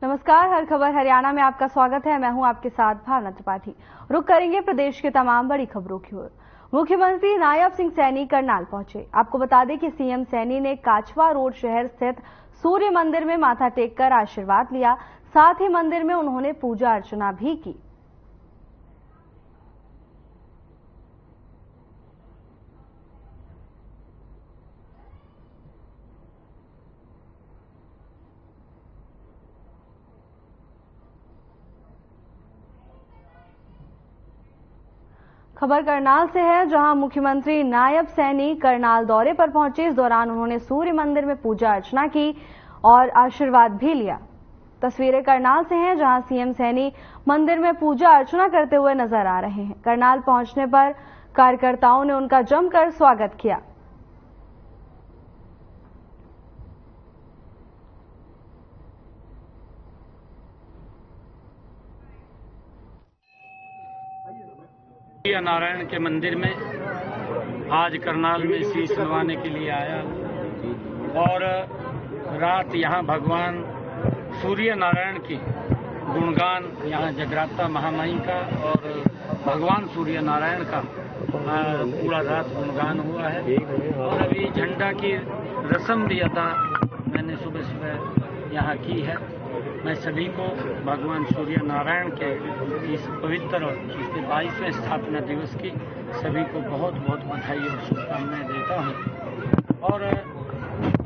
नमस्कार, हर खबर हरियाणा में आपका स्वागत है। मैं हूं आपके साथ भावना त्रिपाठी। रुक करेंगे प्रदेश के तमाम बड़ी खबरों की ओर। मुख्यमंत्री नायब सिंह सैनी करनाल पहुंचे। आपको बता दें कि सीएम सैनी ने काछवा रोड शहर स्थित सूर्य मंदिर में माथा टेककर आशीर्वाद लिया। साथ ही मंदिर में उन्होंने पूजा अर्चना भी की। खबर करनाल से है, जहां मुख्यमंत्री नायब सैनी करनाल दौरे पर पहुंचे। इस दौरान उन्होंने सूर्य मंदिर में पूजा अर्चना की और आशीर्वाद भी लिया। तस्वीरें करनाल से हैं, जहां सीएम सैनी मंदिर में पूजा अर्चना करते हुए नजर आ रहे हैं। करनाल पहुंचने पर कार्यकर्ताओं ने उनका जमकर स्वागत किया। सूर्य नारायण के मंदिर में आज करनाल में शीश नवाने के लिए आया और रात यहाँ भगवान सूर्य नारायण की गुणगान यहाँ जगराता महामाई का और भगवान सूर्य नारायण का पूरा रात गुणगान हुआ है। और अभी झंडा की रस्म भी अदा मैंने सुबह सुबह यहाँ की है। मैं सभी को भगवान सूर्य नारायण के इस पवित्र और इसके 22वें स्थापना दिवस की सभी को बहुत बहुत बधाई और शुभकामनाएं देता हूं। और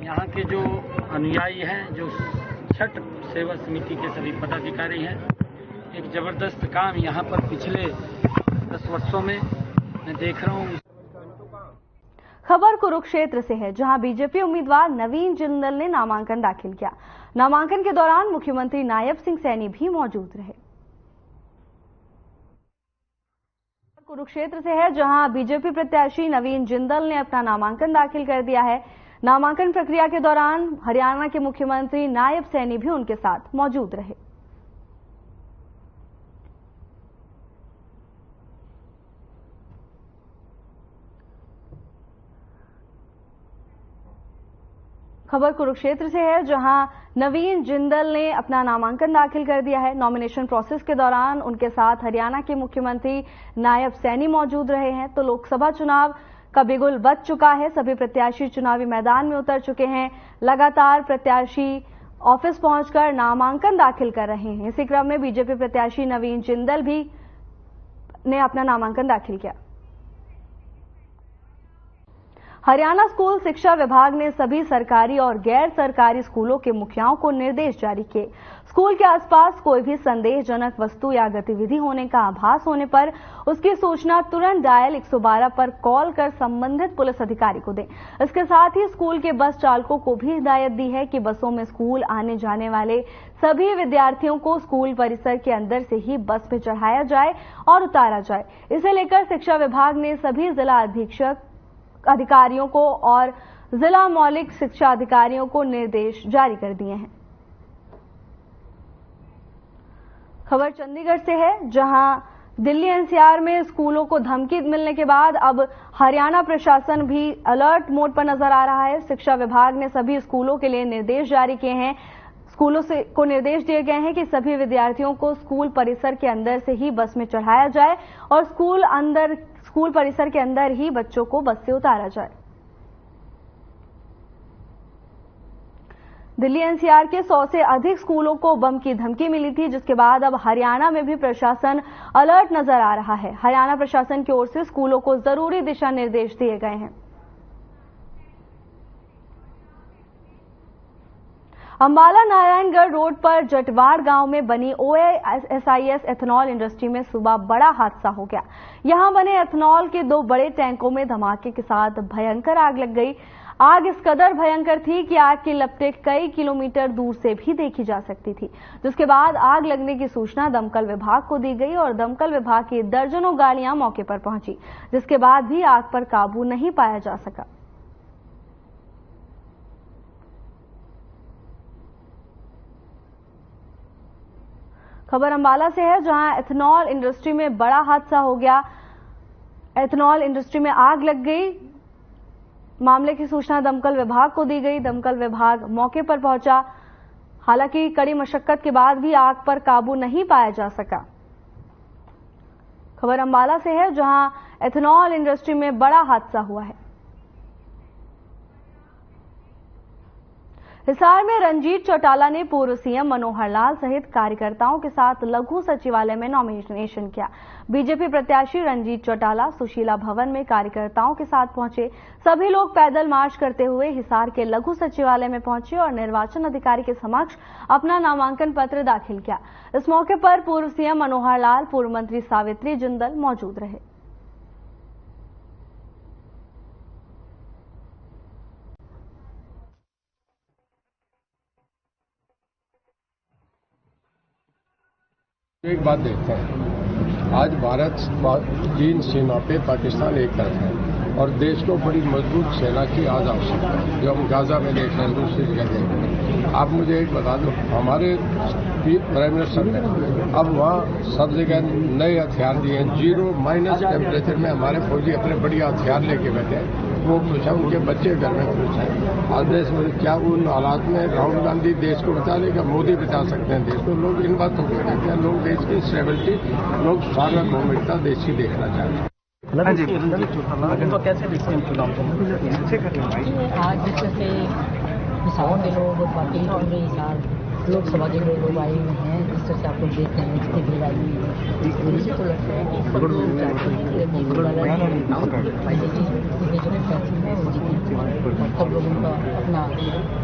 यहाँ के जो अनुयायी हैं, जो छठ सेवा समिति के सभी पदाधिकारी हैं, एक जबरदस्त काम यहाँ पर पिछले 10 वर्षों में मैं देख रहा हूँ। खबर कुरुक्षेत्र से है, जहां बीजेपी उम्मीदवार नवीन जिंदल ने नामांकन दाखिल किया। नामांकन के दौरान मुख्यमंत्री नायब सिंह सैनी भी मौजूद रहे। कुरुक्षेत्र से है, जहां बीजेपी प्रत्याशी नवीन जिंदल ने अपना नामांकन दाखिल कर दिया है। नामांकन प्रक्रिया के दौरान हरियाणा के मुख्यमंत्री नायब सैनी भी उनके साथ मौजूद रहे। खबर कुरुक्षेत्र से है, जहां नवीन जिंदल ने अपना नामांकन दाखिल कर दिया है। नॉमिनेशन प्रोसेस के दौरान उनके साथ हरियाणा के मुख्यमंत्री नायब सैनी मौजूद रहे हैं। तो लोकसभा चुनाव का बिगुल बज चुका है। सभी प्रत्याशी चुनावी मैदान में उतर चुके हैं। लगातार प्रत्याशी ऑफिस पहुंचकर नामांकन दाखिल कर रहे हैं। इसी क्रम में बीजेपी प्रत्याशी नवीन जिंदल भी ने अपना नामांकन दाखिल किया। हरियाणा स्कूल शिक्षा विभाग ने सभी सरकारी और गैर सरकारी स्कूलों के मुखियाओं को निर्देश जारी किए। स्कूल के आसपास कोई भी संदेहजनक वस्तु या गतिविधि होने का आभास होने पर उसकी सूचना तुरंत डायल 112 पर कॉल कर संबंधित पुलिस अधिकारी को दें। इसके साथ ही स्कूल के बस चालकों को भी हिदायत दी है कि बसों में स्कूल आने जाने वाले सभी विद्यार्थियों को स्कूल परिसर के अंदर से ही बस में चढ़ाया जाए और उतारा जाए। इसे लेकर शिक्षा विभाग ने सभी जिला अधीक्षक अधिकारियों को और जिला मौलिक शिक्षा अधिकारियों को निर्देश जारी कर दिए हैं। खबर चंडीगढ़ से है, जहां दिल्ली एनसीआर में स्कूलों को धमकी मिलने के बाद अब हरियाणा प्रशासन भी अलर्ट मोड पर नजर आ रहा है। शिक्षा विभाग ने सभी स्कूलों के लिए निर्देश जारी किए हैं। स्कूलों को निर्देश दिए गए हैं कि सभी विद्यार्थियों को स्कूल परिसर के अंदर से ही बस में चढ़ाया जाए और स्कूल परिसर के अंदर ही बच्चों को बस से उतारा जाए। दिल्ली एनसीआर के 100 से अधिक स्कूलों को बम की धमकी मिली थी, जिसके बाद अब हरियाणा में भी प्रशासन अलर्ट नजर आ रहा है। हरियाणा प्रशासन की ओर से स्कूलों को जरूरी दिशा निर्देश दिए गए हैं। अंबाला नारायणगढ़ रोड पर जटवाड़ गांव में बनी OASIS एथेनॉल इंडस्ट्री में सुबह बड़ा हादसा हो गया। यहां बने एथेनॉल के 2 बड़े टैंकों में धमाके के साथ भयंकर आग लग गई। आग इस कदर भयंकर थी कि आग की लपटें कई किलोमीटर दूर से भी देखी जा सकती थी, जिसके बाद आग लगने की सूचना दमकल विभाग को दी गई और दमकल विभाग की दर्जनों गाड़ियां मौके पर पहुंची, जिसके बाद भी आग पर काबू नहीं पाया जा सका। खबर अंबाला से है, जहां एथेनॉल इंडस्ट्री में बड़ा हादसा हो गया। एथेनॉल इंडस्ट्री में आग लग गई। मामले की सूचना दमकल विभाग को दी गई। दमकल विभाग मौके पर पहुंचा हालांकि कड़ी मशक्कत के बाद भी आग पर काबू नहीं पाया जा सका। खबर अंबाला से है, जहां एथेनॉल इंडस्ट्री में बड़ा हादसा हुआ है। हिसार में रंजीत चौटाला ने पूर्व सीएम मनोहर लाल सहित कार्यकर्ताओं के साथ लघु सचिवालय में नॉमिनेशन किया। बीजेपी प्रत्याशी रंजीत चौटाला सुशीला भवन में कार्यकर्ताओं के साथ पहुंचे। सभी लोग पैदल मार्च करते हुए हिसार के लघु सचिवालय में पहुंचे और निर्वाचन अधिकारी के समक्ष अपना नामांकन पत्र दाखिल किया। इस मौके पर पूर्व सीएम मनोहर लाल, पूर्व मंत्री सावित्री जिंदल मौजूद रहे। एक बात देखते हैं, आज भारत चीन सीमा पे पाकिस्तान एक तरफ है और देश को बड़ी मजबूत सेना की आज आवश्यकता है, जो हम गाजा में देख रहे हैं, दूसरी जगह देख रहे हैं। आप मुझे एक बता दो, हमारे प्राइम मिनिस्टर ने अब वहाँ सब जगह नए हथियार दिए हैं। 0- टेम्परेचर में हमारे फौजी अपने बढ़िया हथियार लेके बैठे हैं। वो पूछा, उनके बच्चे घर में खुश हैं। आज देश में क्या उन हालात में राहुल गांधी देश को बचा लेगा? मोदी बचा सकते हैं देश को? लोग इन बातों को कहते हैं। लोग देश की स्टेबिलिटी, लोग सार्वभौमिकता देश की देखना चाहते हैं। तो कैसे देखते हैं चुनाव को? आज जैसे हिसार के लोग, पार्टी के हिसार लोकसभा के लोग आए हुए हैं, जिस तरह से आप लोग देखते हैं जितनी भीड़ आई हुई है, मुझे तो लगता है कि सब लोग चाहते हैं कि सब लोग उनका अपना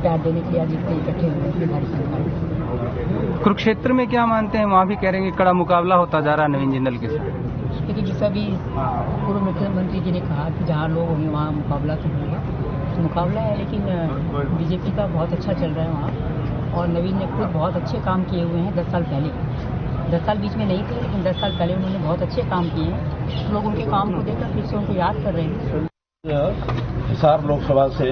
प्यार देने के लिए आज इतने इकट्ठे हुए हैं भारी संख्या में। कुरुक्षेत्र में क्या मानते हैं? वहाँ भी कह रहे हैं कि कड़ा मुकाबला होता जा रहा है नवीन जिंदल के साथ। क्योंकि जैसा भी पूर्व मुख्यमंत्री जी ने कहा कि जहाँ लोग होंगे वहाँ मुकाबला तो होगा, तो मुकाबला है। लेकिन बीजेपी का बहुत अच्छा चल रहा है वहाँ, और नवीन ने खुद बहुत अच्छे काम किए हुए हैं 10 साल पहले। 10 साल बीच में नहीं थे, लेकिन 10 साल पहले उन्होंने बहुत अच्छे काम किए हैं। लोग उनके काम को देखकर फिर से उनको याद कर रहे हैं। हिसार लोकसभा से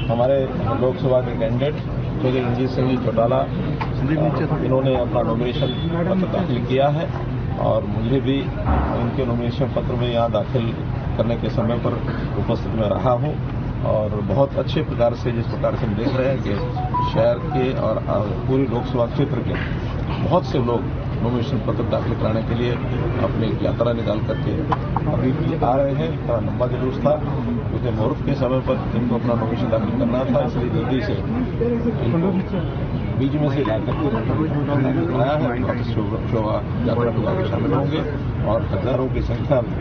हमारे लोकसभा के कैंडिडेट चौधरी रंजीत सिंह चौटाला, इन्होंने अपना नॉमिनेशन पत्र दाखिल किया है और मुझे भी इनके नॉमिनेशन पत्र में यहाँ दाखिल करने के समय पर उपस्थित में रहा हूँ और बहुत अच्छे प्रकार से, जिस प्रकार से हम देख रहे हैं कि शहर के और पूरी लोकसभा क्षेत्र के बहुत से लोग नॉमिनेशन पत्र दाखिल कराने के लिए अपनी यात्रा निकाल करके अभी आ रहे हैं। थोड़ा लंबा जुलूस था क्योंकि मुहूर्त के समय पर इनको अपना नॉमिनेशन दाखिल करना था, इसलिए जल्दी से इनको बीच में से ला करके दाखिल कराया है। वापस शोभा यात्रा में जाकर शामिल होंगे और हजारों की संख्या में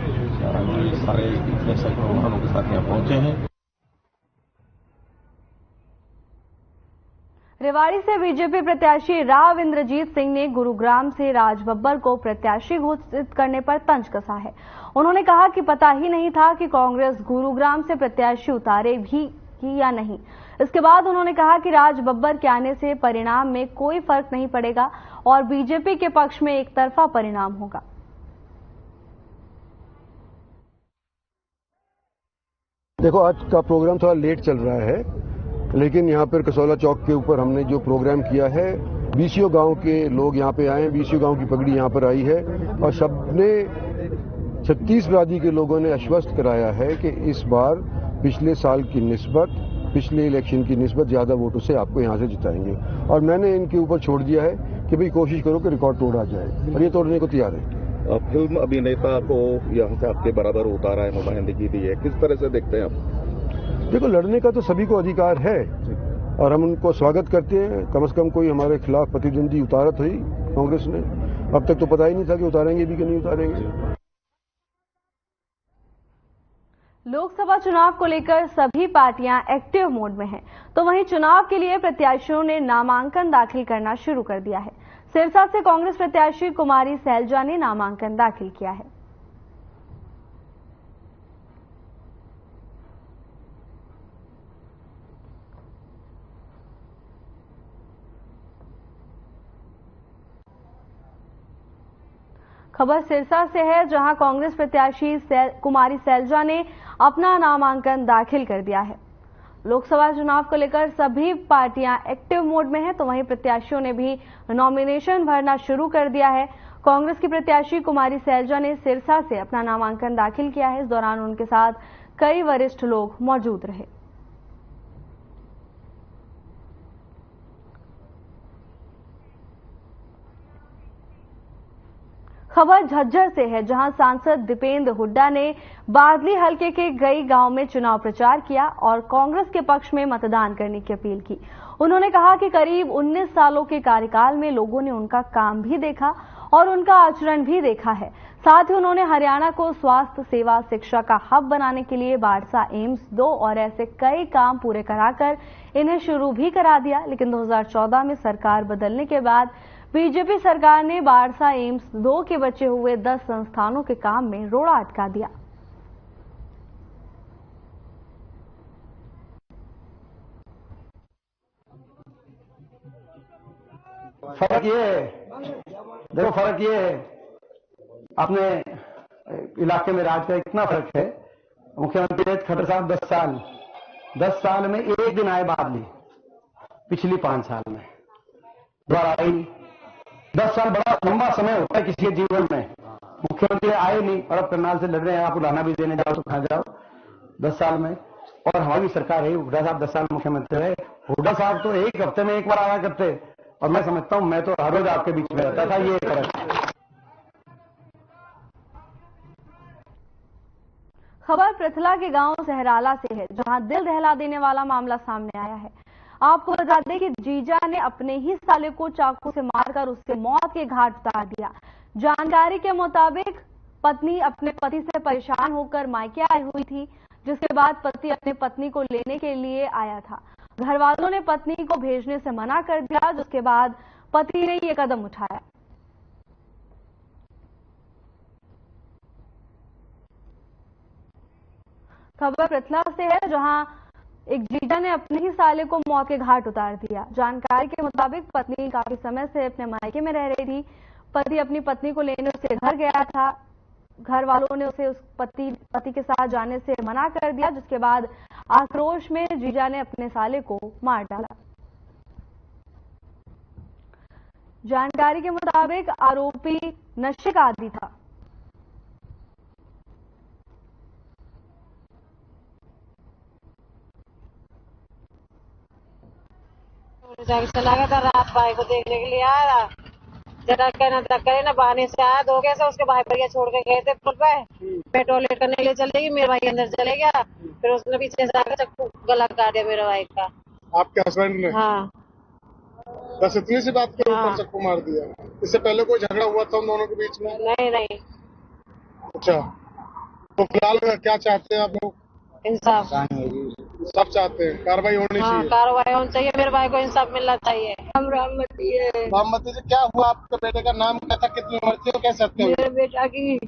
ये सारे इतने सैकड़ों वाहनों के साथ यहाँ पहुंचे हैं। रेवाड़ी से बीजेपी प्रत्याशी राव इंद्रजीत सिंह ने गुरुग्राम से राज बब्बर को प्रत्याशी घोषित करने पर तंज कसा है। उन्होंने कहा कि पता ही नहीं था कि कांग्रेस गुरुग्राम से प्रत्याशी उतारे भी की या नहीं। इसके बाद उन्होंने कहा कि राज बब्बर के आने से परिणाम में कोई फर्क नहीं पड़ेगा और बीजेपी के पक्ष में एक तरफा परिणाम होगा। देखो, आज का प्रोग्राम थोड़ा लेट चल रहा है, लेकिन यहाँ पर कसौला चौक के ऊपर हमने जो प्रोग्राम किया है, बीसीओ गांव के लोग यहाँ पे आए हैं, बीसीओ गांव की पगड़ी यहाँ पर आई है और सबने 36 बिरादरी के लोगों ने आश्वस्त कराया है कि इस बार पिछले साल की निस्बत, पिछले इलेक्शन की निस्बत ज्यादा वोटों से आपको यहाँ से जिताएंगे। और मैंने इनके ऊपर छोड़ दिया है कि भाई कोशिश करो कि रिकॉर्ड तोड़ा जाए, और ये तोड़ने को तैयार है। फिल्म अभिनेता को यहाँ से आपके बराबर उतारा है, नुमाइंदगी दी है, किस तरह से देखते हैं आप? देखो, लड़ने का तो सभी को अधिकार है और हम उनको स्वागत करते हैं। कम से कम कोई हमारे खिलाफ प्रतिद्वंदी उतारा तो ही कांग्रेस ने। अब तक तो पता ही नहीं था कि उतारेंगे भी कि नहीं उतारेंगे। लोकसभा चुनाव को लेकर सभी पार्टियां एक्टिव मोड में हैं, तो वहीं चुनाव के लिए प्रत्याशियों ने नामांकन दाखिल करना शुरू कर दिया है। सिरसा से कांग्रेस प्रत्याशी कुमारी सैलजा ने नामांकन दाखिल किया है। खबर सिरसा से है, जहां कांग्रेस प्रत्याशी कुमारी सैलजा ने अपना नामांकन दाखिल कर दिया है। लोकसभा चुनाव को लेकर सभी पार्टियां एक्टिव मोड में हैं, तो वहीं प्रत्याशियों ने भी नॉमिनेशन भरना शुरू कर दिया है। कांग्रेस की प्रत्याशी कुमारी सैलजा ने सिरसा से अपना नामांकन दाखिल किया है। इस दौरान उनके साथ कई वरिष्ठ लोग मौजूद रहे। खबर झज्जर से है, जहां सांसद दीपेंद्र हुड्डा ने बादली हलके के कई गांव में चुनाव प्रचार किया और कांग्रेस के पक्ष में मतदान करने की अपील की। उन्होंने कहा कि करीब 19 सालों के कार्यकाल में लोगों ने उनका काम भी देखा और उनका आचरण भी देखा है। साथ ही उन्होंने हरियाणा को स्वास्थ्य सेवा शिक्षा का हब बनाने के लिए बाढ़सा एम्स 2 और ऐसे कई काम पूरे कराकर इन्हें शुरू भी करा दिया। लेकिन 2014 में सरकार बदलने के बाद बीजेपी सरकार ने बाढ़सा एम्स 2 के बचे हुए 10 संस्थानों के काम में रोड़ा अटका दिया। फर्क ये है, देखो फर्क ये है, अपने इलाके में राज का इतना फर्क है। मुख्यमंत्री खट्टर साहब 10 साल में एक दिन आए बादली, पिछली 5 साल में दोबारा आई नहीं। 10 साल बड़ा लंबा समय होता है किसी के जीवन में। मुख्यमंत्री आए नहीं और अब करनाल से लड़ रहे हैं, आप उड़ाना भी देने जाओ तो कहां जाओ 10 साल में। और हमारी सरकार है, हुड्डा साहब 10 साल मुख्यमंत्री रहे। हुड्डा साहब तो एक हफ्ते में एक बार आया करते और मैं समझता हूं मैं तो हर रोज आपके बीच में रहता था। ये फर्क। खबर पृथला के गांव सहराला से है, जहां दिल दहला देने वाला मामला सामने आया है। आपको बता दें कि जीजा ने अपने ही साले को चाकू से मारकर उससे मौत के घाट उतार दिया। जानकारी के मुताबिक पत्नी अपने पति से परेशान होकर मायके आई हुई थी, जिसके बाद पति अपने पत्नी को लेने के लिए आया था। घर वालों ने पत्नी को भेजने से मना कर दिया, जिसके बाद पति ने ये कदम उठाया। खबर पृथला से है, जहां एक जीजा ने अपने ही साले को मौत के घाट उतार दिया। जानकारी के मुताबिक पत्नी काफी समय से अपने मायके में रह रही थी। पति अपनी पत्नी को लेने उसके घर गया था। घर वालों ने उसे उस पति के साथ जाने से मना कर दिया, जिसके बाद आक्रोश में जीजा ने अपने साले को मार डाला। जानकारी के मुताबिक आरोपी नशे का आदी था। चला गया था, रात भाई को देखने के लिए आया, जरा कहना तक करे ना, बहाने से आया धोखे से, उसके भाई भैया छोड़ के गए थे पुल पे पेट्रोल करने के लिए चले गई, मेरा भाई अंदर चले गया, फिर उसने पीछे से आकर चक्कू गला काट दिया मेरे भाई का। आपके हस्बैंड ने? हाँ। बस इतनी सी बात के ऊपर चक्कू मार दिया? इससे पहले कोई झगड़ा हुआ था उन दोनों के बीच में? नहीं। अच्छा, तो फिलहाल क्या चाहते हैं आप लोग? इंसाफ सब चाहते हैं, कार्रवाई होनी चाहिए। कार्रवाई होनी चाहिए, मेरे भाई को इंसाफ मिलना चाहिए। हम राममती जी, क्या हुआ? आपके बेटे का नाम क्या था, कितनी उम्र थी और कैसे हत्या हुई? मेरे बेटा की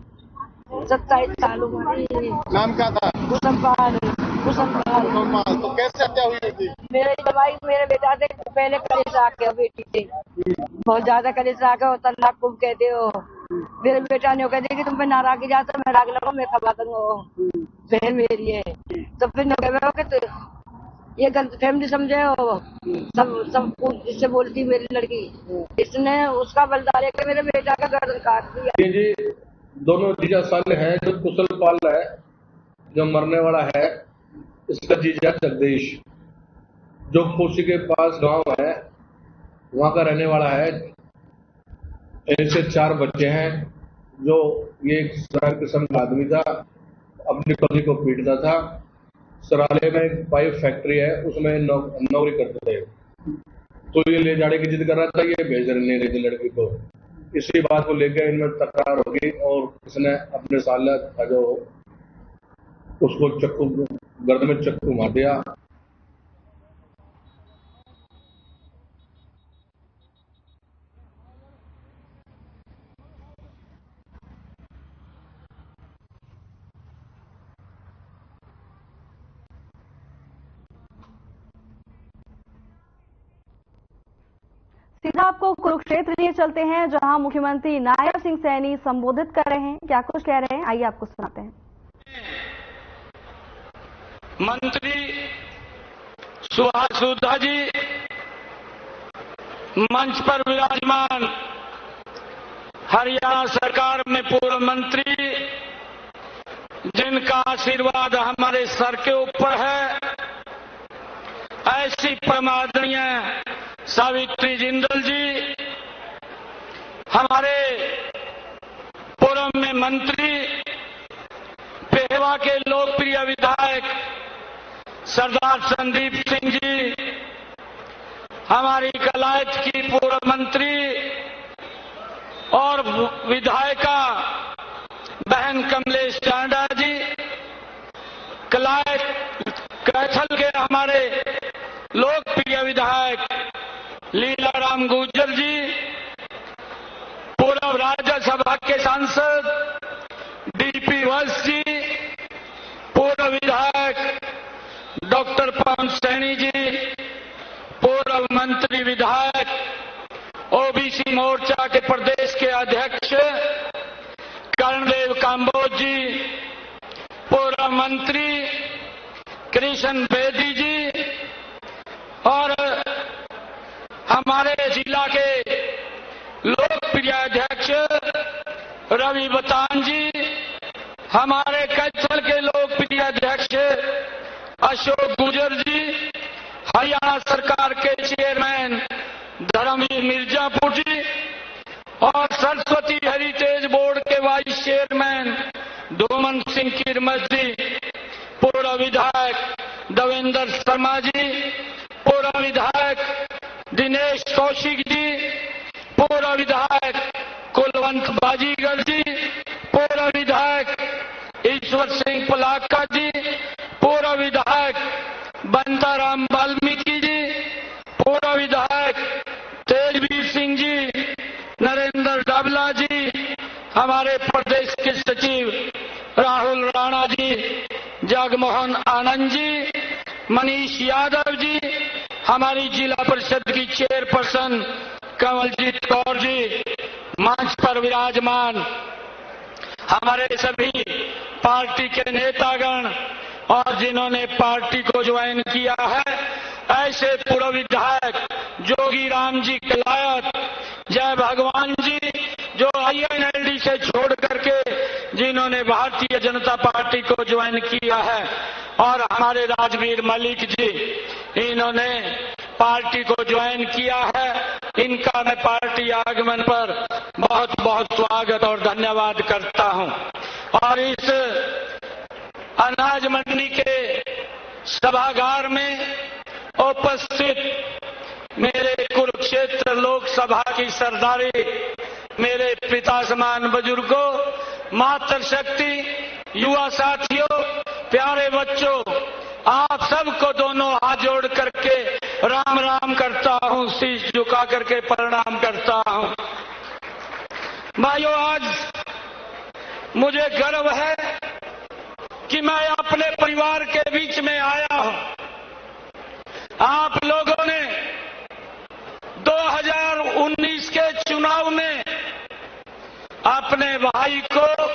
27 साल उम्र। नाम क्या था? कुसुमपाल। तो कैसे हत्या हुई थी? मेरे भाई मेरे बेटा से पहले कलेश आ गया, बेटी से बहुत ज्यादा कलेश आ गया, तलाक खूब कहते हो। मेरे बेटा ने कहते कि तुम पे नाराज जाता, मैं राग लगो, मैं खबा दूंगा, बहन मेरी है। तो फिर तो ये गलत फैमिली समझे हो, सब जिससे बोलती मेरी लड़की, इसने उसका बलदार है कि मेरे बेटा का गर्दन काट दिया। ये जी दोनों जीजा साले हैं, जो कुशल पाल है जो मरने वाला है, इसका जीजा जगदीश जो खोसी के पास गांव है वहां का रहने वाला है। इनसे 4 बच्चे हैं। जो ये एक सरार किस्म का आदमी था, अपनी पति को पीटता था। सराले में एक पाइप फैक्ट्री है, उसमें नौकरी करते थे। तो ये ले जाने की जिद कर रहा था, ये भेज नहीं रही थी लड़की को। इसी बात को लेकर इनमें तकरार होगी और इसने अपने साला था जो उसको गर्दन में चक्कू मार दिया। सीधा आपको कुरुक्षेत्र लिए चलते हैं, जहां मुख्यमंत्री नायब सिंह सैनी संबोधित कर रहे हैं। क्या कुछ कह रहे हैं, आइए आपको सुनाते हैं। मंत्री सुभाष सुधा जी मंच पर विराजमान, हरियाणा सरकार में पूर्व मंत्री, जिनका आशीर्वाद हमारे सर के ऊपर है, ऐसी परमादरणीय सावित्री जिंदल जी, हमारे मंत्री, पेहवा के लोकप्रिय विधायक सरदार संदीप सिंह जी, हमारी कलायत की पूर्व मंत्री और विधायिका बहन कमलेश टांडा जी, कलायत कैथल के हमारे लोकप्रिय विधायक लीलाराम गुर्जर जी, पूर्व राज्यसभा के सांसद डीपी वत्स जी, पूर्व विधायक डॉक्टर पवन सैनी जी, पूर्व मंत्री विधायक ओबीसी मोर्चा के प्रदेश के अध्यक्ष कर्णदेव काम्बोज जी, पूर्व मंत्री कृष्ण बेदी जी और हमारे जिला के लोकप्रिय अध्यक्ष रवि बतान जी, हमारे कैथल के लोकप्रिय अध्यक्ष अशोक गुर्जर जी, हरियाणा सरकार के चेयरमैन धर्मवीर मिर्जापुर जी और सरस्वती हेरिटेज बोर्ड के वाइस चेयरमैन धूमन सिंह किरमत जी, पूर्व विधायक देवेंद्र शर्मा जी, पूर्व विधायक दिनेश कौशिक जी, पूर्व विधायक कुलवंत बाजीगर जी, पूर्व विधायक ईश्वर सिंह पलाका जी, पूर्व विधायक बंताराम वाल्मीकि जी, पूर्व विधायक तेजवीर सिंह जी, नरेंद्र डाबला जी, हमारे प्रदेश के सचिव राहुल राणा जी, जगमोहन आनंद जी, मनीष यादव जी, हमारी जिला परिषद की चेयरपर्सन कमलजीत कौर जी, मंच पर विराजमान हमारे सभी पार्टी के नेतागण और जिन्होंने पार्टी को ज्वाइन किया है, ऐसे पूर्व विधायक जोगी राम जी कलायत, जय भगवान जी जो INLD से छोड़ करके जिन्होंने भारतीय जनता पार्टी को ज्वाइन किया है, और हमारे राजवीर मलिक जी, इन्होंने पार्टी को ज्वाइन किया है। इनका मैं पार्टी आगमन पर बहुत बहुत स्वागत और धन्यवाद करता हूं। और इस अनाज मंडी के सभागार में उपस्थित मेरे कुरुक्षेत्र लोकसभा की सरदारी, मेरे पिता समान बुजुर्गों, मातृशक्ति, युवा साथियों, प्यारे बच्चों, आप सबको दोनों हाथ जोड़ करके राम राम करता हूं, शीश झुका करके प्रणाम करता हूं। भाइयों, आज मुझे गर्व है कि मैं अपने परिवार के बीच में आया हूं। आप लोगों ने 2019 के चुनाव में अपने भाई को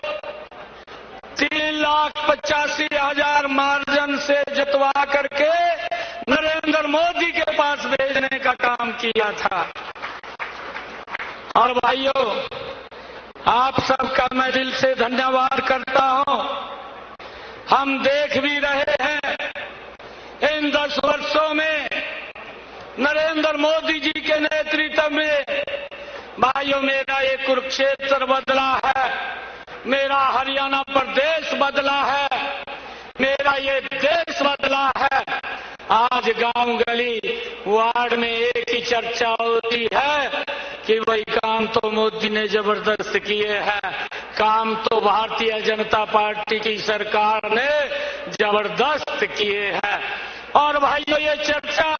3,85,000 मार्जिन से जितवा करके नरेंद्र मोदी के पास भेजने का काम किया था। और भाइयों, आप सबका मैं दिल से धन्यवाद करता हूं। हम देख भी रहे हैं इन 10 वर्षों में नरेंद्र मोदी जी के नेतृत्व में भाइयों मेरा ये कुरुक्षेत्र बदला है, मेरा हरियाणा प्रदेश बदला है, मेरा ये देश बदला है। आज गांव गली वार्ड में एक ही चर्चा होती है कि भाई काम तो मोदी ने जबरदस्त किए हैं, काम तो भारतीय जनता पार्टी की सरकार ने जबरदस्त किए हैं। और भाइयों, ये चर्चा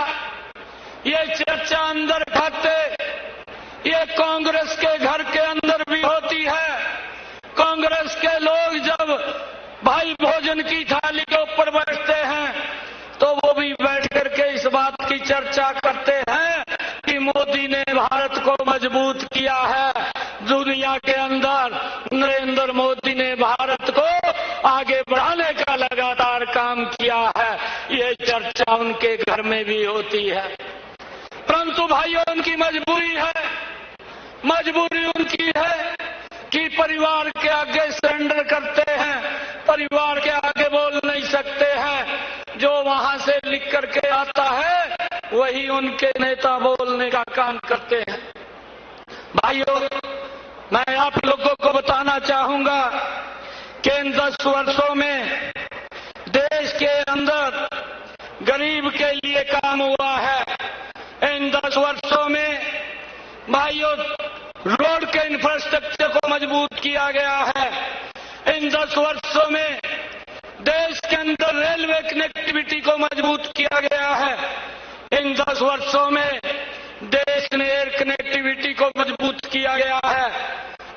अंदर खाते ये कांग्रेस के घर के अंदर भी होती है। कांग्रेस के लोग जब भाई भोजन की थाली के ऊपर बैठते हैं तो वो भी बैठ करके इस बात की चर्चा करते हैं कि मोदी ने भारत को मजबूत किया है। दुनिया के अंदर नरेंद्र मोदी ने भारत को आगे बढ़ाने का लगातार काम किया है। ये चर्चा उनके घर में भी होती है। परंतु भाइयों, उनकी मजबूरी उनकी है कि परिवार के आगे सरेंडर करते हैं, परिवार के आगे बोल नहीं सकते हैं। जो वहां से लिख करके आता है वही उनके नेता बोलने का काम करते हैं। भाइयों, मैं आप लोगों को बताना चाहूंगा कि इन 10 वर्षों में देश के अंदर गरीब के लिए काम हुआ है। इन 10 वर्षों में भाइयों रोड के इंफ्रास्ट्रक्चर को मजबूत किया गया है। इन 10 वर्षों में देश के अंदर रेलवे कनेक्टिविटी को मजबूत किया गया है। इन 10 वर्षों में देश ने एयर कनेक्टिविटी को मजबूत किया गया है।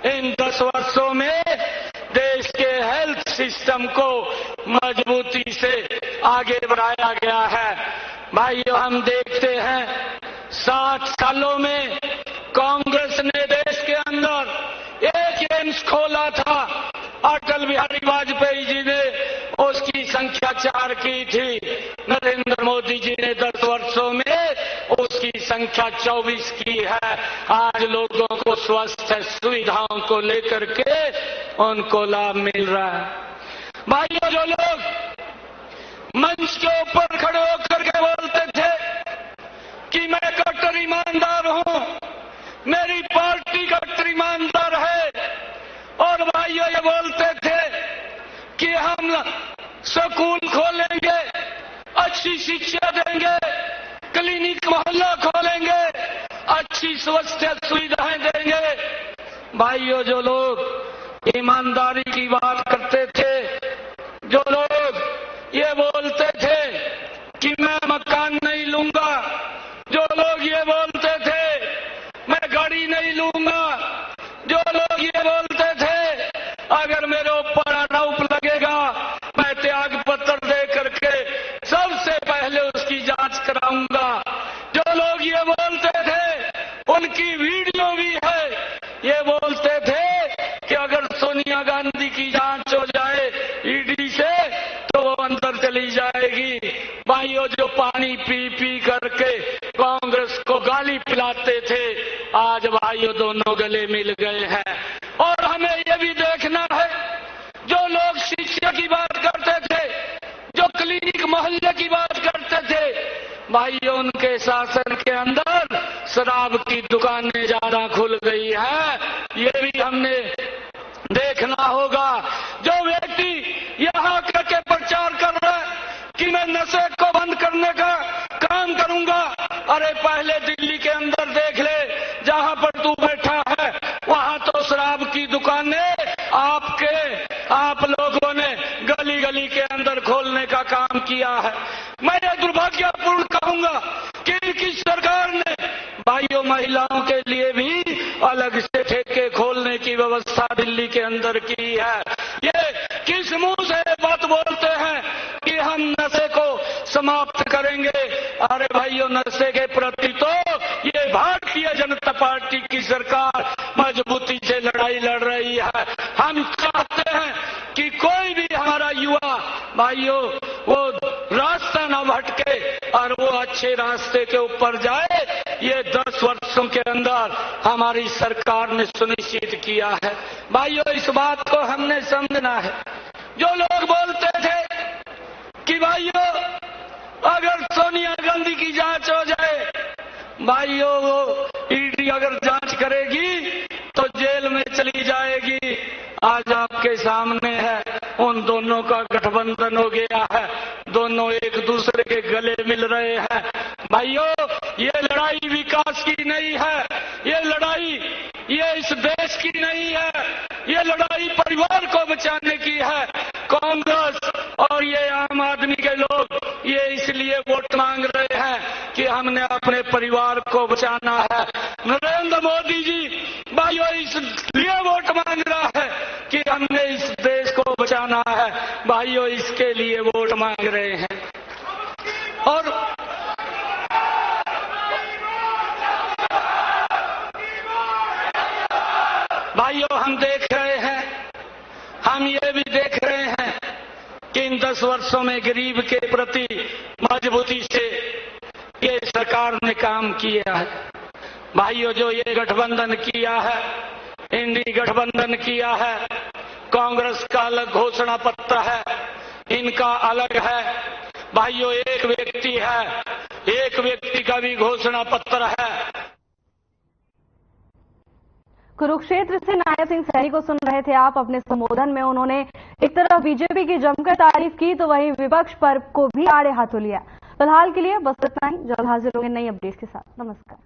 इन 10 वर्षों में देश के हेल्थ सिस्टम को मजबूती से आगे बढ़ाया गया है। भाइयों हम देखते हैं 7 सालों में कांग्रेस ने देश के अंदर एक एम्स खोला था। अटल बिहारी वाजपेयी जी ने उसकी संख्या 4 की थी। नरेंद्र मोदी जी ने 10 वर्षों में उसकी संख्या 24 की है। आज लोगों को स्वास्थ्य सुविधाओं को लेकर के उनको लाभ मिल रहा है। भाइयों जो लोग मंच के ऊपर खड़े होकर के बोलते थे कि मैं कट्टर ईमानदार हूं, मेरी पार्टी कट्टर ईमानदार है, और भाइयों ये बोलते थे कि हम स्कूल खोलेंगे, अच्छी शिक्षा देंगे, क्लिनिक मोहल्ला खोलेंगे, अच्छी स्वास्थ्य सुविधाएं देंगे। भाइयों जो लोग ईमानदारी की बात करते थे, जो लोग ये बोलते थे कि मैं मकान नहीं लूंगा, जो लोग ये बोलते थे मैं गाड़ी नहीं लूंगा, जो लोग ये बोलते थे अगर मेरे ऊपर आरोप लगेगा मैं त्याग पत्र दे करके सबसे पहले उसकी जांच कराऊंगा, जो लोग ये बोलते थे उनकी वीडियो भी है, ये बोलते थे कि अगर सोनिया गांधी की जांच हो जाए ईडी से तो वो अंदर चली जाएगी। भाइयों जो पानी पी पी करके कांग्रेस को गाली पिलाते थे, आज भाइयों दोनों गले मिल गए हैं। और हमें ये भी देखना है जो लोग शिक्षा की बात करते थे, जो क्लिनिक मोहल्ले की बात करते थे, भाइयों उनके शासन के अंदर शराब की दुकानें ज्यादा खुल गई है। ये भी हमने देखना होगा। जो व्यक्ति यहाँ करके प्रचार कर रहा है कि मैं नशे को बंद करने का काम करूंगा, अरे पहले दिल्ली के अंदर देख ले, जहां पर तू बैठा है वहां तो शराब की दुकानें आप लोगों ने गली गली के अंदर खोलने का काम किया है। मैं ये दुर्भाग्यपूर्ण कहूंगा कि इनकी सरकार ने भाइयों महिलाओं के लिए भी अलग से ठेके खोलने की व्यवस्था दिल्ली के अंदर की है। ये किस मुंह से बात बोलते हैं कि हम नशे को समाप्त करेंगे? अरे भाइयों नशे के प्रति तो ये भारतीय जनता पार्टी की सरकार मजबूती से लड़ाई लड़ रही है। हम चाहते हैं कि कोई भी हमारा युवा भाइयों वो रास्ता न भटके और वो अच्छे रास्ते के ऊपर जाए। ये 10 वर्षों के अंदर हमारी सरकार ने सुनिश्चित किया है। भाइयों इस बात को हमने समझना है। जो लोग बोलते थे कि भाइयों अगर सोनिया गांधी की जांच हो जाए, भाइयों वो ईडी अगर जांच करेगी तो जेल में चली जाएगी। आज आपके सामने है उन दोनों का गठबंधन हो गया है, दोनों एक दूसरे के गले मिल रहे हैं। भाइयों ये लड़ाई विकास की नहीं है, ये लड़ाई ये इस देश की नहीं है, ये लड़ाई परिवार को बचाने की है। कांग्रेस और ये आम आदमी के लोग ये इसलिए वोट मांग रहे हैं कि हमने अपने परिवार को बचाना है। नरेंद्र मोदी जी भाइयों इसलिए वोट मांग रहा है कि हमने इस देश को बचाना है। भाइयों इसके लिए वोट मांग रहे हैं। और भाइयों हम देख रहे हैं, हम ये भी देख रहे हैं कि इन 10 वर्षों में गरीब के प्रति मजबूती से ये सरकार ने काम किया है। भाइयों जो ये गठबंधन किया है, इंडी गठबंधन किया है, कांग्रेस का अलग घोषणा पत्र है, इनका अलग है। भाइयों एक व्यक्ति है, एक व्यक्ति का भी घोषणा पत्र है। कुरुक्षेत्र से नायब सिंह सैनी को सुन रहे थे आप। अपने संबोधन में उन्होंने एक तरफ बीजेपी की जमकर तारीफ की तो वहीं विपक्ष पर को भी आड़े हाथों लिया। फिलहाल के लिए बस इतना ही। जल्द हाजिर होंगे नई अपडेट के साथ। नमस्कार।